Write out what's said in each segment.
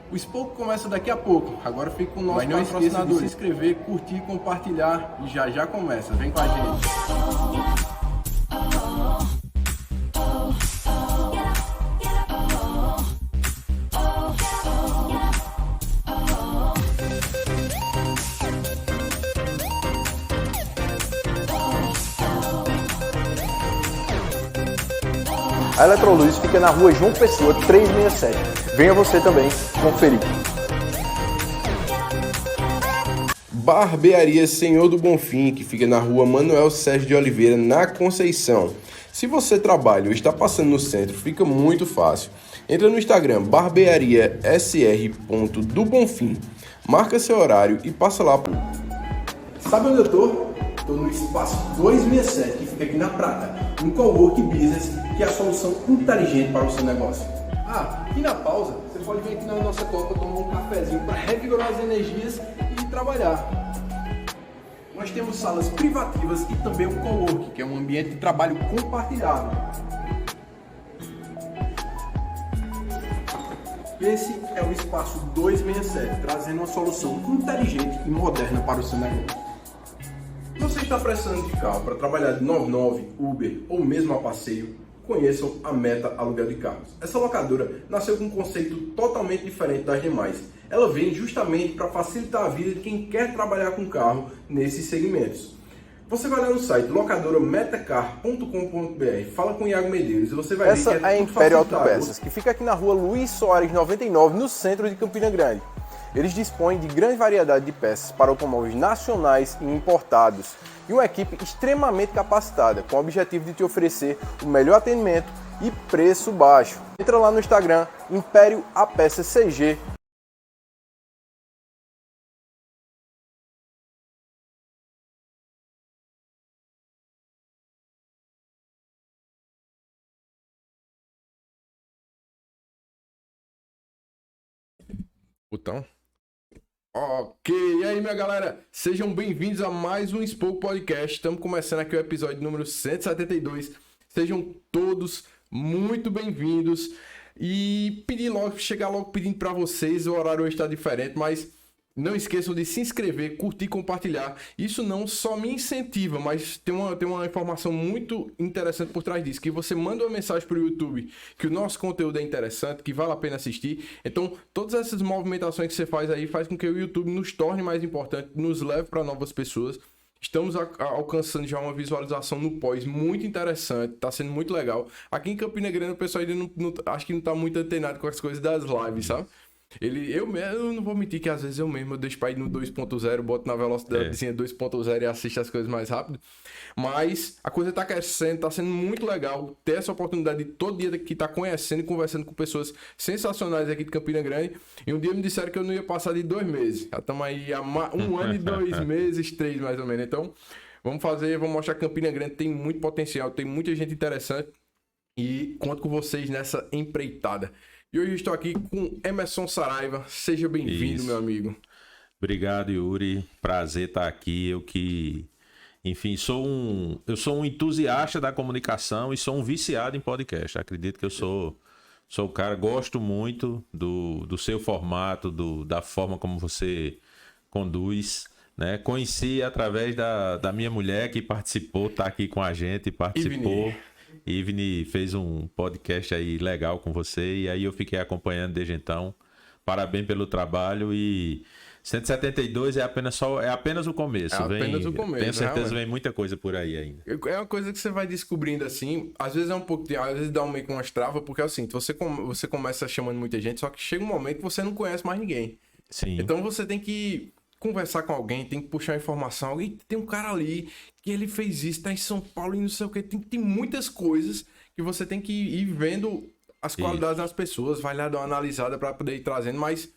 O Spoke começa daqui a pouco. Agora fica com o nosso patrocinador. De se inscrever, curtir, compartilhar e já começa. Vem com a gente. A Eletroluz fica na rua João Pessoa 367. Venha você também conferir. Barbearia Senhor do Bonfim, que fica na rua Manuel Sérgio de Oliveira, na Conceição. Se você trabalha ou está passando no centro, fica muito fácil. Entra no Instagram barbeariasr.dobonfim, marca seu horário e passa lá. Sabe onde eu tô? Tô no Espaço 267, que fica aqui na Prata, um cowork business, que é a solução inteligente para o seu negócio. E na pausa, você pode vir aqui na nossa copa tomar um cafezinho para revigorar as energias e trabalhar. Nós temos salas privativas e também um cowork, que é um ambiente de trabalho compartilhado. Esse é o Espaço 267, trazendo uma solução inteligente e moderna para o seu negócio. Se você está precisando de carro para trabalhar de 99, Uber ou mesmo a passeio, conheçam a Meta Aluguel de Carros. Essa locadora nasceu com um conceito totalmente diferente das demais. Ela vem justamente para facilitar a vida de quem quer trabalhar com carro nesses segmentos. Você vai lá no site locadora-metacar.com.br, fala com o Iago Medeiros e você vai ver que Essa é a Império Autopeças, que fica aqui na rua Luiz Soares 99, no centro de Campina Grande. Eles dispõem de grande variedade de peças para automóveis nacionais e importados e uma equipe extremamente capacitada, com o objetivo de te oferecer o melhor atendimento e preço baixo. Entra lá no Instagram, Império A Peças CG. Botão. Ok, e aí minha galera, sejam bem-vindos a mais um Spoke Podcast. Estamos começando aqui o episódio número 172. Sejam todos muito bem-vindos. E chegar logo pedindo para vocês, o horário hoje está diferente, mas não esqueçam de se inscrever, curtir, compartilhar. Isso não só me incentiva, mas tem uma informação muito interessante por trás disso, que você manda uma mensagem para o YouTube que o nosso conteúdo é interessante, que vale a pena assistir. Então, todas essas movimentações que você faz aí faz com que o YouTube nos torne mais importante, nos leve para novas pessoas. Estamos alcançando já uma visualização no pós muito interessante, tá sendo muito legal. Aqui em Campina Grande o pessoal ainda acho que não tá muito antenado com as coisas das lives, sabe? Eu não vou mentir que às vezes eu deixo pra ir no 2.0, boto na velocidadezinha 2.0 e assisto as coisas mais rápido. Mas a coisa tá crescendo, tá sendo muito legal ter essa oportunidade de todo dia que tá conhecendo e conversando com pessoas sensacionais aqui de Campina Grande. E um dia me disseram que eu não ia passar de 2 meses. Já estamos aí há 1 ano e 2 meses, 3 mais ou menos. Então, vamos mostrar que Campina Grande tem muito potencial, tem muita gente interessante. E conto com vocês nessa empreitada. E hoje eu estou aqui com Emerson Saraiva. Seja bem-vindo, meu amigo. Obrigado, Yuri. Prazer estar aqui. Enfim, eu sou um entusiasta da comunicação e sou um viciado em podcast. Acredito que eu sou o cara, gosto muito do seu formato, da forma como você conduz, né? Conheci através da minha mulher que participou, tá aqui com a gente, participou. Ivni fez um podcast aí legal com você e aí eu fiquei acompanhando desde então. Parabéns pelo trabalho e 172 é apenas o começo. É apenas o começo. Tenho certeza que vem muita coisa por aí ainda. É uma coisa que você vai descobrindo assim, às vezes às vezes dá meio que umas travas, porque assim, você começa chamando muita gente, só que chega um momento que você não conhece mais ninguém. Sim. Então você tem que conversar com alguém, tem que puxar informação. Alguém tem um cara ali que ele fez isso, tá em São Paulo e não sei o que. Tem muitas coisas que você tem que ir vendo as qualidades das pessoas, vai lá dar uma analisada para poder ir trazendo. Mas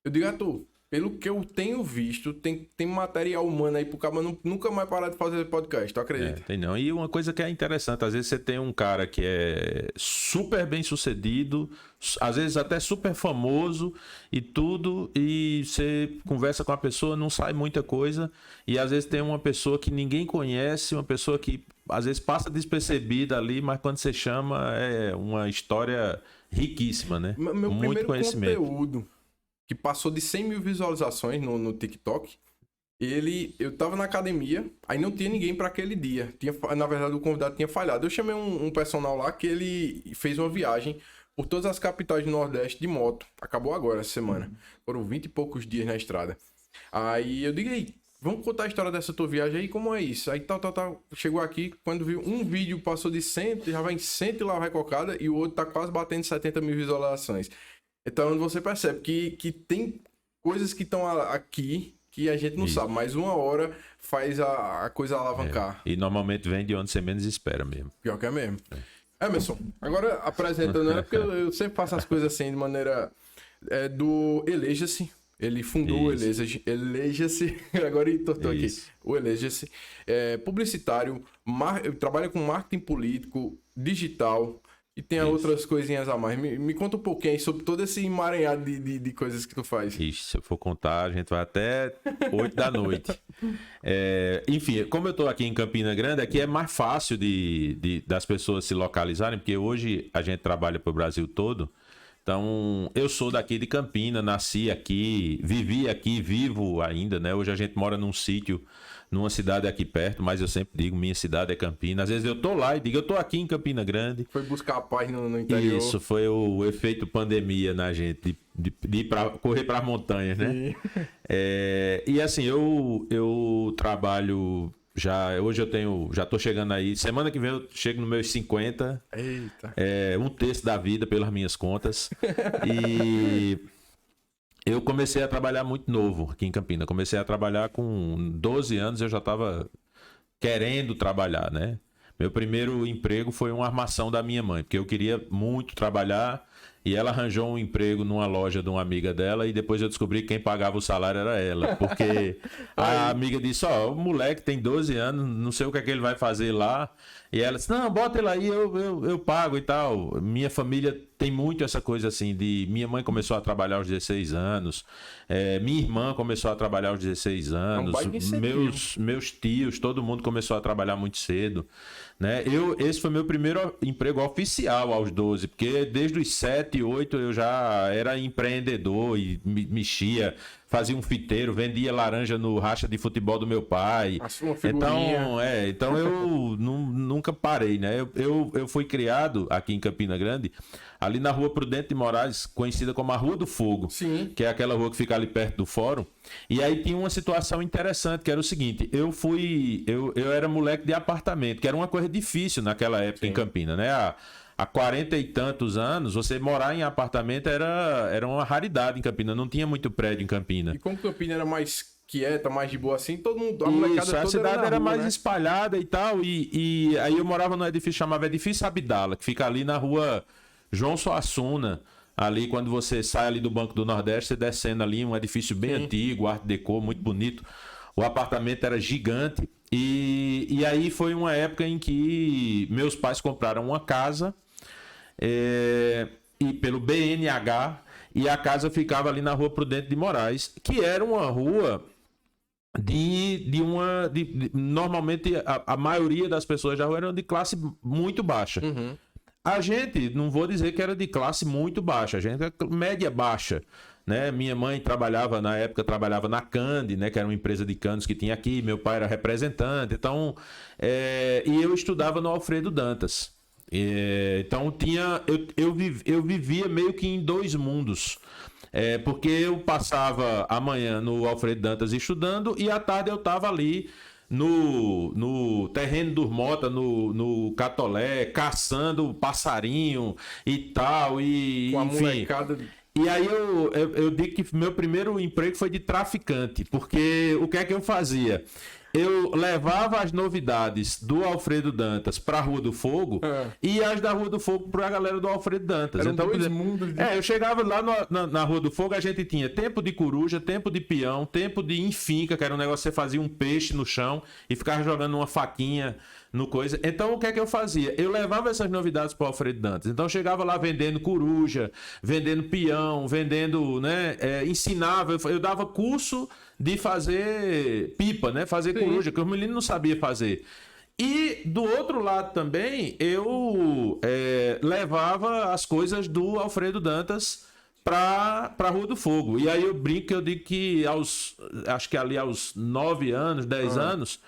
eu digo a tu, pelo que eu tenho visto, tem material humano aí pro cara nunca mais parar de fazer podcast, tu acredita? Tem não. E uma coisa que é interessante, às vezes você tem um cara que é super bem sucedido, às vezes até super famoso e tudo, e você conversa com a pessoa, não sai muita coisa, e às vezes tem uma pessoa que ninguém conhece, uma pessoa que às vezes passa despercebida ali, mas quando você chama é uma história riquíssima, né? Meu muito primeiro conhecimento. conteúdo que passou de 100 mil visualizações no TikTok. Eu tava na academia, aí não tinha ninguém para aquele dia. Na verdade, o convidado tinha falhado. Eu chamei um personal lá que ele fez uma viagem por todas as capitais do Nordeste de moto. Acabou agora, essa semana. Foram 20 e poucos dias na estrada. Aí eu digo, aí, vamos contar a história dessa tua viagem aí, como é isso? Aí tal. Chegou aqui, quando viu um vídeo passou de 100, já vai em 100 e lá vai cocada, e o outro tá quase batendo 70 mil visualizações. Então você percebe que tem coisas que estão aqui que a gente não sabe, mas uma hora faz a coisa alavancar. E normalmente vem de onde você menos espera mesmo. Pior que é mesmo. Emerson, agora apresentando, né? Porque eu sempre faço as coisas assim de maneira do Eleja-se. Ele fundou o Eleja-se. Agora entortou aqui. O Eleja-se. Publicitário, trabalha com marketing político, digital. E tem outras coisinhas a mais. Me conta um pouquinho aí sobre todo esse emaranhado de coisas que tu faz. Ixi, se eu for contar, a gente vai até 8 da noite. Enfim, como eu tô aqui em Campina Grande, aqui é mais fácil das pessoas se localizarem, porque hoje a gente trabalha pro Brasil todo. Então, eu sou daqui de Campina, nasci aqui, vivi aqui, vivo ainda, né? Hoje a gente mora num sítio, numa cidade aqui perto, mas eu sempre digo, minha cidade é Campina. Às vezes eu tô lá e digo, eu tô aqui em Campina Grande. Foi buscar a paz no interior. Isso, foi o efeito pandemia na gente, de ir correr para as montanhas, né? E assim, eu trabalho... Hoje já tô chegando aí. Semana que vem eu chego nos meus 50. Eita. Um terço da vida, pelas minhas contas. E eu comecei a trabalhar muito novo aqui em Campina. Comecei a trabalhar com 12 anos, eu já estava querendo trabalhar, né? Meu primeiro emprego foi uma armação da minha mãe, porque eu queria muito trabalhar. E ela arranjou um emprego numa loja de uma amiga dela e depois eu descobri que quem pagava o salário era ela. Porque a amiga disse, o moleque tem 12 anos, não sei o que é que ele vai fazer lá. E ela disse, não, bota ele aí, eu pago e tal. Minha família tem muito essa coisa assim de... Minha mãe começou a trabalhar aos 16 anos. Minha irmã começou a trabalhar aos 16 anos. Meus tios, todo mundo começou a trabalhar muito cedo. Né? Esse foi meu primeiro emprego oficial aos 12, porque desde os 7, 8 eu já era empreendedor e mexia, fazia um fiteiro, vendia laranja no racha de futebol do meu pai. Então eu nunca parei, né? Eu fui criado aqui em Campina Grande, ali na rua Prudente de Moraes, conhecida como a Rua do Fogo. Sim. Que é aquela rua que fica ali perto do fórum. E aí tinha uma situação interessante, que era o seguinte, eu era moleque de apartamento, que era uma coisa difícil naquela época. Sim. Em Campina, né? Há 40 e tantos anos, você morar em apartamento era uma raridade em Campina, não tinha muito prédio em Campina. E como Campina era mais quieta, mais de boa assim, todo mundo, a molecada toda a cidade era mais, né? espalhada e tal, e aí eu morava num edifício chamado Edifício Abdala, que fica ali na rua João Suassuna, ali quando você sai ali do Banco do Nordeste, você descendo ali, um edifício bem antigo, art déco, muito bonito. O apartamento era gigante e aí foi uma época em que meus pais compraram uma casa e pelo BNH, e a casa ficava ali na Rua Prudente de Moraes, que era uma rua normalmente a maioria das pessoas da rua eram de classe muito baixa. Uhum. A gente, não vou dizer que era de classe muito baixa, a gente é média baixa, né? Minha mãe trabalhava na Cande, né? Que era uma empresa de canos que tinha aqui, meu pai era representante, então, e eu estudava no Alfredo Dantas. Então eu vivia meio que em dois mundos. Porque eu passava a manhã no Alfredo Dantas estudando e à tarde eu estava ali no terreno dos Mota, no Catolé, caçando passarinho e tal, e com a enfim. Molecada... E aí eu digo que meu primeiro emprego foi de traficante, porque o que é que eu fazia? Eu levava as novidades do Alfredo Dantas para a Rua do Fogo e as da Rua do Fogo para a galera do Alfredo Dantas. Eram então, dois mundos de... eu chegava lá na Rua do Fogo, a gente tinha tempo de coruja, tempo de peão, tempo de enfinca, que era um negócio que você fazia um peixe no chão e ficava jogando uma faquinha no coisa. Então, o que é que eu fazia? Eu levava essas novidades para o Alfredo Dantas. Então, eu chegava lá vendendo coruja, vendendo peão, vendendo, né? Ensinava, eu dava curso de fazer pipa, né? Fazer coruja, que os meninos não sabiam fazer. E do outro lado também, eu levava as coisas do Alfredo Dantas pra Rua do Fogo. E aí eu brinco, eu digo que acho que ali aos 9 anos, 10 anos,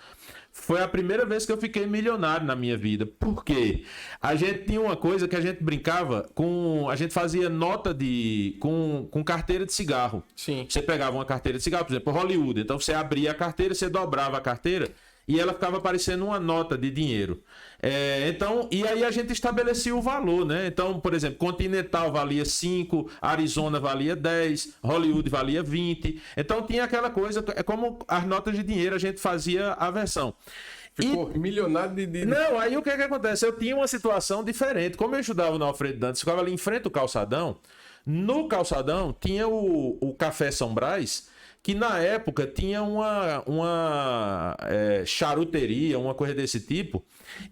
foi a primeira vez que eu fiquei milionário na minha vida. Por quê? A gente tinha uma coisa que a gente brincava com... A gente fazia nota com carteira de cigarro. Sim. Você pegava uma carteira de cigarro, por exemplo, Hollywood. Então você abria a carteira, você dobrava a carteira e ela ficava parecendo uma nota de dinheiro. Então, e aí a gente estabelecia o valor, né? Então, por exemplo, Continental valia 5, Arizona valia 10, Hollywood valia 20. Então tinha aquela coisa, é como as notas de dinheiro, a gente fazia a versão. Ficou milionário de... Não, aí o que acontece? Eu tinha uma situação diferente. Como eu estudava no Alfredo Dantas, ficava ali em frente ao calçadão. No calçadão tinha o Café São Brás, que na época tinha uma charuteria, uma coisa desse tipo,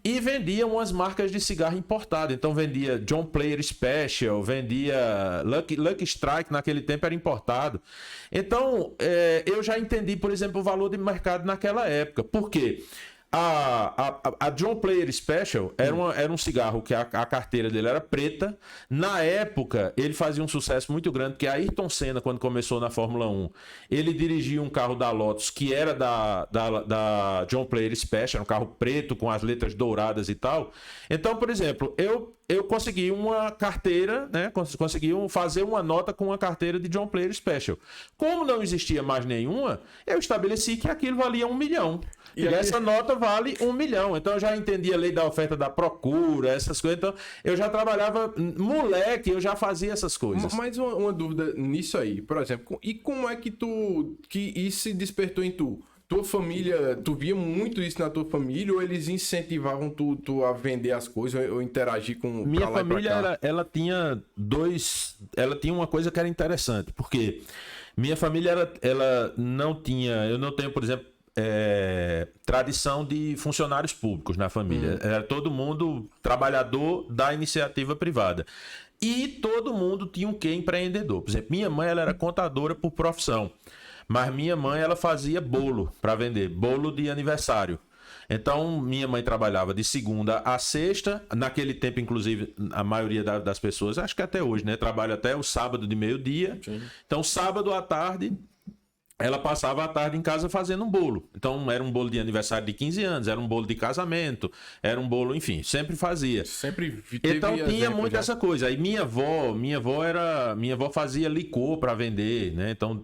e vendia umas marcas de cigarro importado. Então vendia John Player Special, vendia Lucky Strike, naquele tempo era importado. Então eu já entendi, por exemplo, o valor de mercado naquela época. Por quê? A John Player Special era um cigarro que a carteira dele era preta. Na época, ele fazia um sucesso muito grande, porque Ayrton Senna, quando começou na Fórmula 1, ele dirigia um carro da Lotus, que era da John Player Special, um carro preto com as letras douradas e tal. Então, por exemplo, eu consegui uma carteira, né? Consegui fazer uma nota com uma carteira de John Player Special. Como não existia mais nenhuma, eu estabeleci que aquilo valia 1 milhão. E essa nota vale 1 milhão. Então eu já entendi a lei da oferta da procura, essas coisas. Então eu já trabalhava, moleque, eu já fazia essas coisas. Mas uma dúvida nisso aí, por exemplo, e como é que isso se despertou em tu? Tua família, tu via muito isso na tua família, ou eles incentivavam tu a vender as coisas ou interagir com minha família? Ela tinha uma coisa que era interessante, porque minha família ela não tinha, eu não tenho, por exemplo, tradição de funcionários públicos na família. Era todo mundo trabalhador da iniciativa privada. E todo mundo tinha um quê empreendedor. Por exemplo, minha mãe ela era contadora por profissão. Mas minha mãe ela fazia bolo para vender, bolo de aniversário. Então, minha mãe trabalhava de segunda a sexta. Naquele tempo, inclusive, a maioria das pessoas, acho que até hoje, né? Trabalha até o sábado de meio-dia. Então, sábado à tarde, ela passava a tarde em casa fazendo um bolo. Então, era um bolo de aniversário de 15 anos, era um bolo de casamento, era um bolo, enfim, sempre fazia. Então, tinha muito essa coisa. Aí, minha avó fazia licor para vender, né? Então,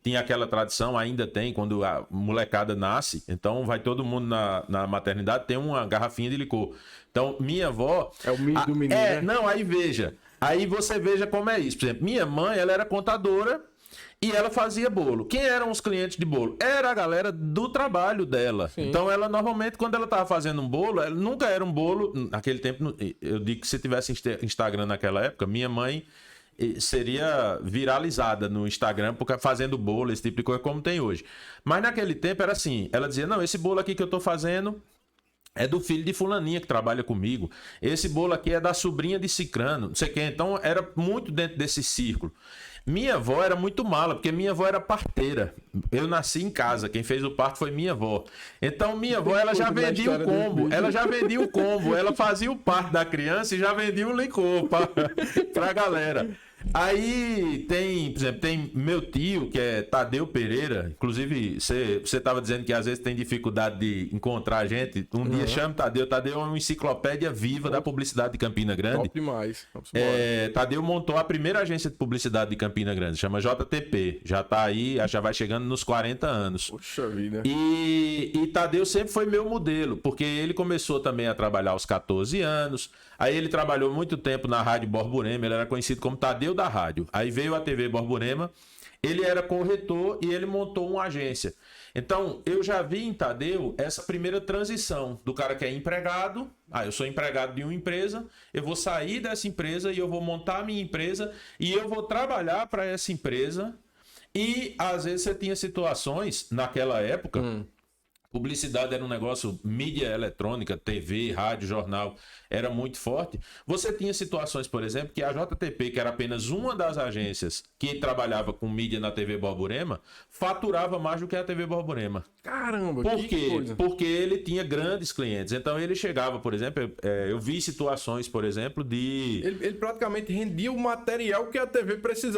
tinha aquela tradição, ainda tem, quando a molecada nasce, então vai todo mundo na maternidade, tem uma garrafinha de licor. Então, minha avó... É o milho do menino, né? Não, aí veja. Aí você veja como é isso. Por exemplo, minha mãe, ela era contadora, e ela fazia bolo. Quem eram os clientes de bolo? Era a galera do trabalho dela. Sim. Então, ela normalmente, quando ela estava fazendo um bolo, ela nunca era um bolo... Naquele tempo, eu digo que se tivesse Instagram naquela época, minha mãe seria viralizada no Instagram fazendo bolo, esse tipo de coisa, como tem hoje. Mas naquele tempo era assim, ela dizia, não, esse bolo aqui que eu estou fazendo é do filho de fulaninha que trabalha comigo. Esse bolo aqui é da sobrinha de cicrano, não sei quem. Então, era muito dentro desse círculo. Minha avó era muito mala, porque minha avó era parteira. Eu nasci em casa, quem fez o parto foi minha avó. Então, minha avó, ela já vendia o combo. Ela já vendia o combo. Ela fazia o parto da criança e já vendia o licor pra galera. Aí tem, por exemplo, tem meu tio, que é Tadeu Pereira. Inclusive, você estava dizendo que às vezes tem dificuldade de encontrar a gente. Um dia chama Tadeu. Tadeu é uma enciclopédia viva da publicidade de Campina Grande. Top demais. Tadeu montou a primeira agência de publicidade de Campina Grande, chama JTP. Já tá aí, já vai chegando nos 40 anos. Poxa vida. E Tadeu sempre foi meu modelo, porque ele começou também a trabalhar aos 14 anos. Aí ele trabalhou muito tempo na Rádio Borborema, ele era conhecido como Tadeu da Rádio. Aí veio a TV Borborema, ele era corretor e ele montou uma agência. Então, eu já vi em Tadeu essa primeira transição do cara que é empregado. Eu sou empregado de uma empresa, eu vou sair dessa empresa e eu vou montar a minha empresa e eu vou trabalhar para essa empresa. E às vezes você tinha situações naquela época... publicidade era um negócio, mídia eletrônica, TV, rádio, jornal, era muito forte. Você tinha situações, por exemplo, que a JTP, que era apenas uma das agências que trabalhava com mídia na TV Borborema, faturava mais do que a TV Borborema. Caramba, Por que quê? coisa. Porque ele tinha grandes clientes. Então ele chegava, por exemplo, eu vi situações, por exemplo, de... Ele praticamente rendia o material que a TV precisava.